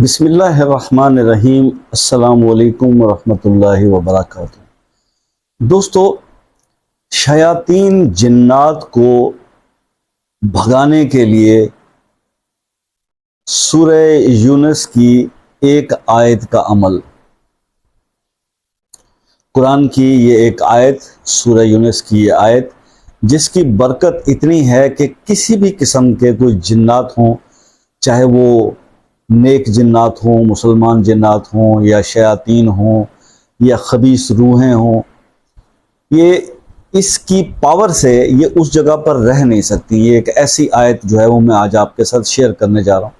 बिस्मिल्लाहिर्रहमानिर्रहीम। अस्सलामु अलैकुम वरहमतुल्लाहि वबरकातुहू। दोस्तों, शयातीन जिन्नात को भगाने के लिए सूरह यूनुस की एक आयत का अमल, कुरान की ये एक आयत, सूरह यूनुस की ये आयत, जिसकी बरकत इतनी है कि किसी भी किस्म के कोई जिन्नात हों, चाहे वो नेक जिन्नात हों, मुसलमान जिन्नात हों, या शयातीन हों, या खबीस रूहें हों, ये इसकी पावर से ये उस जगह पर रह नहीं सकती। ये एक ऐसी आयत जो है वो मैं आज आपके साथ शेयर करने जा रहा हूँ।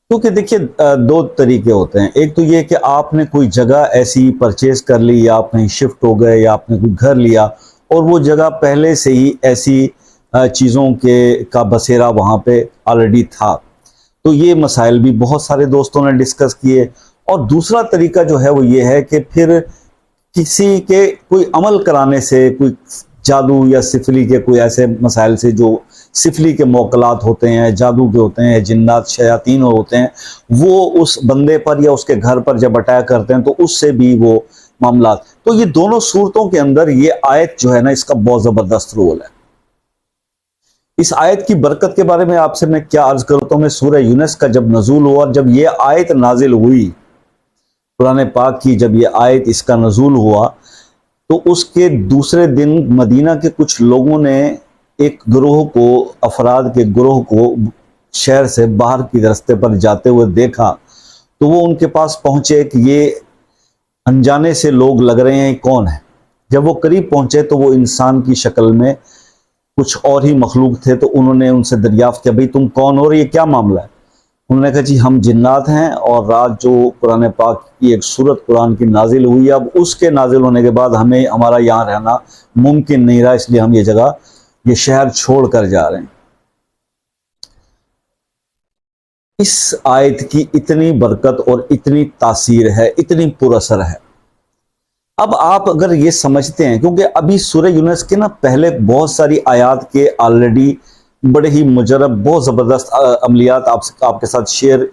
क्योंकि देखिए, दो तरीके होते हैं। एक तो ये कि आपने कोई जगह ऐसी परचेज कर ली, या आप कहीं शिफ्ट हो गए, या आपने कोई घर लिया और वो जगह पहले से ही ऐसी चीज़ों के का बसेरा वहाँ पे ऑलरेडी था। तो ये मसाइल भी बहुत सारे दोस्तों ने डिस्कस किए। और दूसरा तरीका जो है वो ये है कि फिर किसी के कोई अमल कराने से, कोई जादू या सिफली के कोई ऐसे मसाइल से, जो सिफली के मौकलात होते हैं, जादू के होते हैं, जिन्नात शयातीन होते हैं, वो उस बंदे पर या उसके घर पर जब अटैक करते हैं तो उससे भी वो मामला। तो ये दोनों सूरतों के अंदर ये आयत जो है ना, इसका बहुत ज़बरदस्त रोल है। इस आयत की बरकत के बारे में आपसे मैं क्या अर्ज करता हूँ। मैं सूरह यूनुस का जब नज़ूल हुआ, जब ये आयत नाजिल हुई, कुरान पाक की जब ये आयत इसका नज़ूल हुआ, तो उसके दूसरे दिन मदीना के कुछ लोगों ने एक ग्रोह को, अफराद के ग्रोह को शहर से बाहर की रास्ते पर जाते हुए देखा। तो वो उनके पास पहुंचे कि ये अनजाने से लोग लग रहे हैं, कौन है। जब वो करीब पहुंचे तो वो इंसान की शक्ल में कुछ और ही मखलूक थे। तो उन्होंने उनसे दरियाफ्त किया, भाई तुम कौन हो और ये क्या मामला है। उन्होंने कहा, जी हम जिन्नात हैं, और रात जो कुरान पाक की एक सूरत कुरान की नाजिल हुई, अब उसके नाजिल होने के बाद हमें हमारा यहाँ रहना मुमकिन नहीं रहा, इसलिए हम ये जगह, ये शहर छोड़ कर जा रहे हैं। इस आयत की इतनी बरकत और इतनी तासीर है, इतनी पुरअसर है। अब आप अगर ये समझते हैं, क्योंकि अभी सूरह यूनुस के ना पहले बहुत सारी आयत के ऑलरेडी बड़े ही मुजरब, बहुत ज़बरदस्त अमलियात आपके साथ शेयर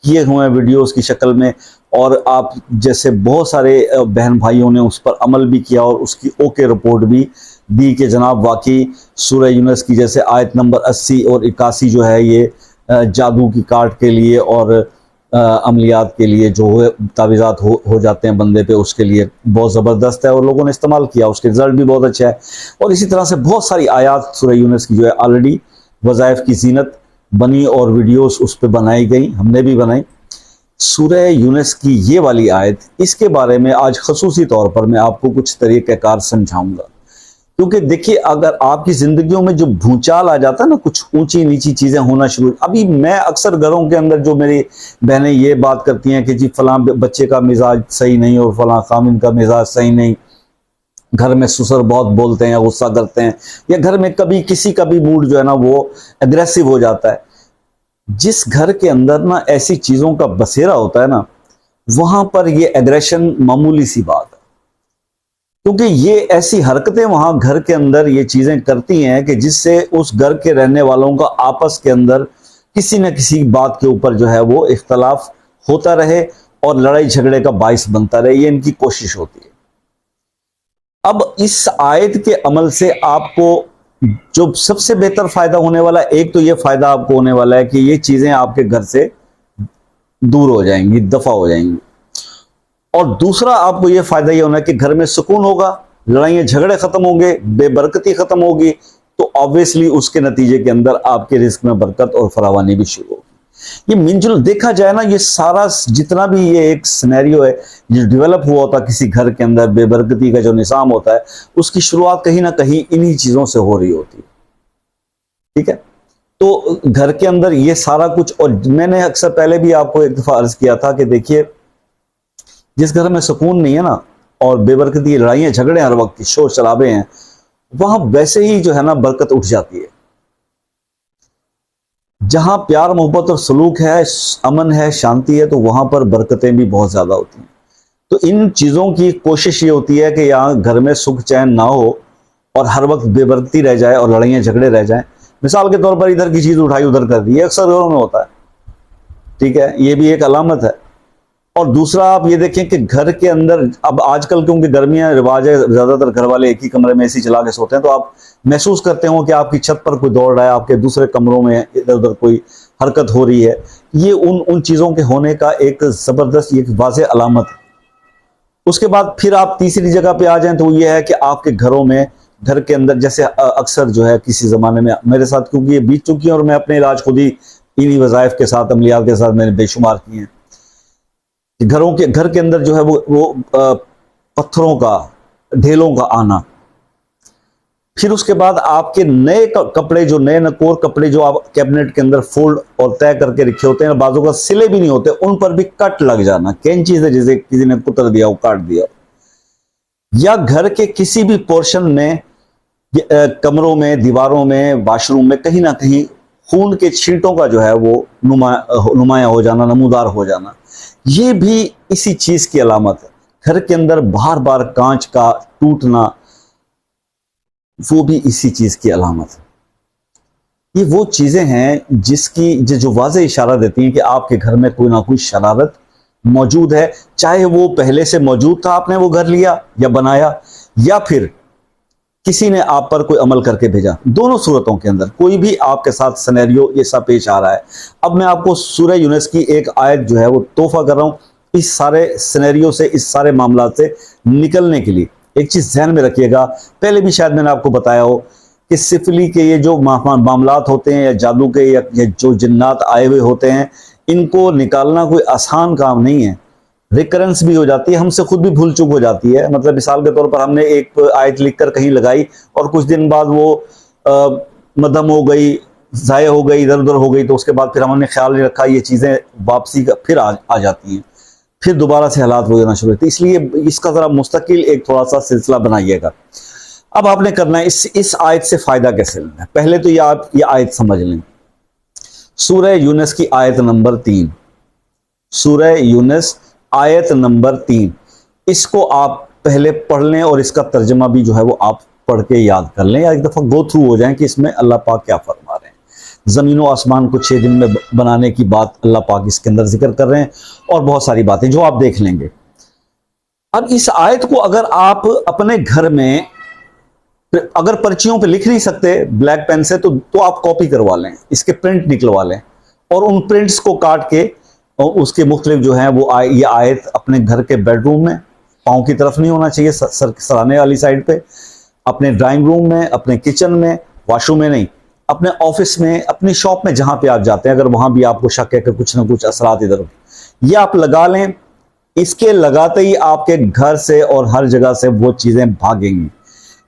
किए हुए हैं वीडियोस की शक्ल में, और आप जैसे बहुत सारे बहन भाइयों ने उस पर अमल भी किया और उसकी ओके रिपोर्ट भी दी कि जनाब वाकई सूरह यूनुस की जैसे आयत नंबर 80 और 81 जो है, ये जादू की काट के लिए और अमलियात के लिए जो है तावीज़ात हो जाते हैं बंदे पे, उसके लिए बहुत ज़बरदस्त है और लोगों ने इस्तेमाल किया, उसके रिज़ल्ट भी बहुत अच्छा है। और इसी तरह से बहुत सारी आयत सूरह यूनुस की जो है ऑलरेडी वज़ाइफ की ज़ीनत बनी और वीडियोस उस पर बनाई गई, हमने भी बनाई। सूरह यूनुस की ये वाली आयत, इसके बारे में आज खसूसी तौर पर मैं आपको कुछ तरीक़ेकार समझाऊंगा। क्योंकि देखिए, अगर आपकी ज़िंदगियों में जो भूचाल आ जाता है ना, कुछ ऊंची नीची चीज़ें होना शुरू, अभी मैं अक्सर घरों के अंदर जो मेरी बहनें ये बात करती हैं कि जी फलां बच्चे का मिजाज सही नहीं और फलां खामिन का मिजाज सही नहीं, घर में ससुर बहुत बोलते हैं, गुस्सा करते हैं, या घर में कभी किसी का भी मूड जो है ना वो एग्रेसिव हो जाता है। जिस घर के अंदर ना ऐसी चीज़ों का बसेरा होता है ना, वहाँ पर ये एग्रेशन मामूली सी बात है। क्योंकि ये ऐसी हरकतें वहां घर के अंदर ये चीजें करती हैं कि जिससे उस घर के रहने वालों का आपस के अंदर किसी न किसी बात के ऊपर जो है वो इख्तलाफ होता रहे और लड़ाई झगड़े का बाइस बनता रहे, ये इनकी कोशिश होती है। अब इस आयत के अमल से आपको जो सबसे बेहतर फायदा होने वाला है, एक तो ये फायदा आपको होने वाला है कि ये चीजें आपके घर से दूर हो जाएंगी, दफा हो जाएंगी। और दूसरा आपको यह फायदा यह होना है कि घर में सुकून होगा, लड़ाइयाँ झगड़े खत्म होंगे, बेबरकती खत्म होगी, तो ऑब्वियसली उसके नतीजे के अंदर आपके रिस्क में बरकत और फरावानी भी शुरू होगी। ये मिलजुल देखा जाए ना, ये सारा जितना भी ये एक सिनेरियो है जो डेवलप हुआ होता किसी घर के अंदर, बेबरकती का जो निज़ाम होता है, उसकी शुरुआत कहीं ना कहीं इन्हीं चीजों से हो रही होती है। ठीक है, तो घर के अंदर ये सारा कुछ, और मैंने अक्सर पहले भी आपको एक दफा अर्ज किया था कि देखिए, जिस घर में सुकून नहीं है ना, और बेबरकती, लड़ाइयाँ झगड़े हर वक्त की शोर शराबे हैं, वहां वैसे ही जो है ना बरकत उठ जाती है। जहां प्यार मोहब्बत और सलूक है, अमन है, शांति है, तो वहां पर बरकतें भी बहुत ज्यादा होती हैं। तो इन चीजों की कोशिश ये होती है कि यहाँ घर में सुख चैन ना हो और हर वक्त बेबरकती रह जाए और लड़ाइयाँ झगड़े रह जाएं। मिसाल के तौर पर इधर की चीज उठाई उधर कर दी, अक्सर घरों में होता है। ठीक है, ये भी एक अलामत है। और दूसरा आप ये देखें कि घर के अंदर अब आजकल क्योंकि गर्मियां रिवाज है, ज्यादातर घर वाले एक ही कमरे में एसी चला के सोते हैं, तो आप महसूस करते हो कि आपकी छत पर कोई दौड़ रहा है, आपके दूसरे कमरों में इधर उधर कोई हरकत हो रही है। ये उन चीजों के होने का एक जबरदस्त एक वाज़ेह अलामत है। उसके बाद फिर आप तीसरी जगह पे आ जाएं तो ये है कि आपके घरों में, घर के अंदर, जैसे अक्सर जो है किसी जमाने में मेरे साथ, क्योंकि ये बीत चुकी है और मैं अपने इलाज खुद ही इन्हीं वज़ाइफ के साथ, अमलियात के साथ मैंने बेशुमार किए हैं। घर के अंदर जो है वो पत्थरों का, ढेलों का आना, फिर उसके बाद आपके नए कपड़े, जो नए नकोर कपड़े जो आप कैबिनेट के अंदर फोल्ड और तय करके रखे होते हैं, बाजू का सिले भी नहीं होते, उन पर भी कट लग जाना, कैंची से जैसे किसी ने कुतर दिया, वो काट दिया। या घर के किसी भी पोर्शन में, कमरों में, दीवारों में, वॉशरूम में, कहीं ना कहीं खून के छींटों का जो है वो नुमाया हो जाना, नमूदार हो जाना, ये भी इसी चीज की अलामत है। घर के अंदर बार बार कांच का टूटना, वो भी इसी चीज की अलामत है। ये वो चीजें हैं जो वाज़ेह इशारा देती हैं कि आपके घर में कोई ना कोई शरारत मौजूद है, चाहे वो पहले से मौजूद था, आपने वो घर लिया या बनाया, या फिर किसी ने आप पर कोई अमल करके भेजा। दोनों सूरतों के अंदर कोई भी आपके साथ सिनेरियो ऐसा पेश आ रहा है। अब मैं आपको सूरह यूनुस की एक आयत जो है वो तोहफा कर रहा हूं, इस सारे सिनेरियो से, इस सारे मामला से निकलने के लिए। एक चीज ध्यान में रखिएगा, पहले भी शायद मैंने आपको बताया हो कि सिफली के ये जो मामलात होते हैं, या जादू के, या जो जिन्नात आए हुए होते हैं, इनको निकालना कोई आसान काम नहीं है। रिकरेंस भी हो जाती है, हमसे खुद भी भूल चूक हो जाती है। मतलब मिसाल के तौर पर हमने एक आयत लिखकर कहीं लगाई और कुछ दिन बाद वो मदम हो गई, ज़ाय हो गई, इधर उधर हो गई, तो उसके बाद फिर हमने ख्याल नहीं रखा, ये चीज़ें वापसी का फिर आ जाती हैं, फिर दोबारा से हालात हो जाना शुरू होते हैं। इसलिए इसका ज़रा मुस्तकिल एक थोड़ा सा सिलसिला बनाइएगा। अब आपने करना है इस आयत से फ़ायदा कैसे लेना है। पहले तो ये आयत समझ लें, सूरह यूनुस की आयत नंबर 3, सूरह यूनुस आयत नंबर 3, इसको आप पहले पढ़ लें और इसका तर्जमा भी जो है वो आप पढ़ के याद कर लें, या एक दफ़ा गो थ्रू हो जाएं कि इसमें अल्लाह पाक क्या फरमा रहे हैं। ज़मीन व आसमान को 6 दिन में बनाने की बात अल्लाह पाक इसके अंदर जिक्र कर रहे हैं, और बहुत सारी बातें जो आप देख लेंगे। अब इस आयत को अगर आप अपने घर में, अगर पर्चियों पे लिख नहीं सकते ब्लैक पेन से, तो आप कॉपी करवा लें, इसके प्रिंट निकलवा लें, और उन प्रिंट्स को काट के और उसके मुख्तलिफ जो है वो ये आयत अपने घर के बेडरूम में, पाँव की तरफ नहीं होना चाहिए, सराहने वाली साइड पे, अपने ड्राइंग रूम में, अपने किचन में, वॉशरूम में नहीं, अपने ऑफिस में, अपनी शॉप में, जहां पे आप जाते हैं, अगर वहां भी आपको शक है कि कुछ ना कुछ असरात इधर हो, ये आप लगा लें। इसके लगाते ही आपके घर से और हर जगह से वो चीजें भागेंगी।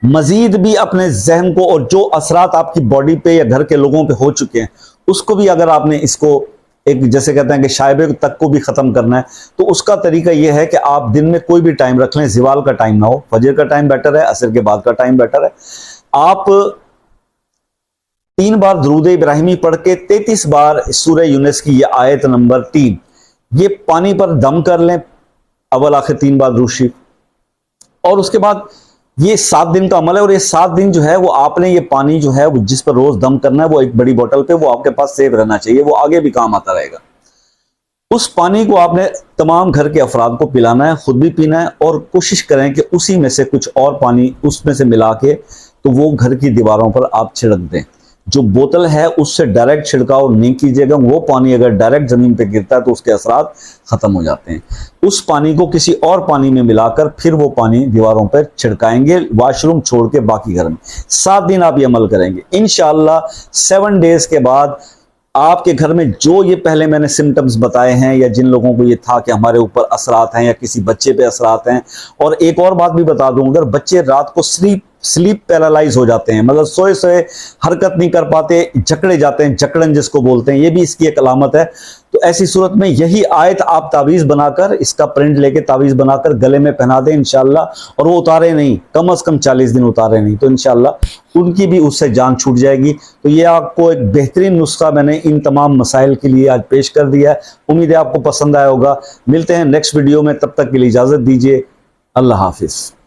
मजीद भी अपने जहन को, और जो असरात आपकी बॉडी पे या घर के लोगों पे हो चुके हैं, उसको भी अगर आपने इसको एक, जैसे कहते हैं कि शायबे तक को भी खत्म करना है, तो उसका तरीका यह है कि आप दिन में कोई भी टाइम रख लें, ज़िवाल का टाइम ना हो, फजर का टाइम बेटर है, असर के बाद का टाइम बेटर है। आप 3 बार दुरूद इब्राहिमी पढ़ के 33 बार सूरह यूनुस की ये आयत नंबर 3 ये पानी पर दम कर लें, अव्वल आखिर 3 बार दुरूद शरीफ, और उसके बाद ये 7 दिन का अमल है। और ये 7 दिन जो है वो आपने ये पानी जो है वो जिस पर रोज दम करना है, वो एक बड़ी बोतल पे, वो आपके पास सेव रहना चाहिए, वो आगे भी काम आता रहेगा। उस पानी को आपने तमाम घर के अफराद को पिलाना है, खुद भी पीना है, और कोशिश करें कि उसी में से कुछ और पानी उसमें से मिला के तो वो घर की दीवारों पर आप छिड़क दें। जो बोतल है उससे डायरेक्ट छिड़काव नहीं कीजिएगा, वो पानी अगर डायरेक्ट जमीन पे गिरता है तो उसके असरात खत्म हो जाते हैं। उस पानी को किसी और पानी में मिलाकर फिर वो पानी दीवारों पर छिड़काएंगे, वॉशरूम छोड़ के बाकी घर में। 7 दिन आप ये अमल करेंगे, इंशाअल्लाह 7 डेज के बाद आपके घर में जो ये पहले मैंने सिम्टम्स बताए हैं, या जिन लोगों को ये था कि हमारे ऊपर असरात हैं या किसी बच्चे पे असरात हैं। और एक और बात भी बता दूं, अगर बच्चे रात को स्लीप पैरालाइज हो जाते हैं, मतलब सोए सोए हरकत नहीं कर पाते, जकड़े जाते हैं, जकड़न जिसको बोलते हैं, ये भी इसकी एक अलामत है। तो ऐसी सूरत में यही आयत आप तावीज़ बनाकर, इसका प्रिंट लेके तावीज़ बनाकर गले में पहना दें इंशाअल्लाह, और वो उतारे नहीं, कम से कम 40 दिन उतारे नहीं, तो इंशाअल्लाह उनकी भी उससे जान छूट जाएगी। तो ये आपको एक बेहतरीन नुस्खा मैंने इन तमाम मसाइल के लिए आज पेश कर दिया है। उम्मीद है आपको पसंद आया होगा। मिलते हैं नेक्स्ट वीडियो में, तब तक के लिए इजाज़त दीजिए। अल्लाह हाफिज़।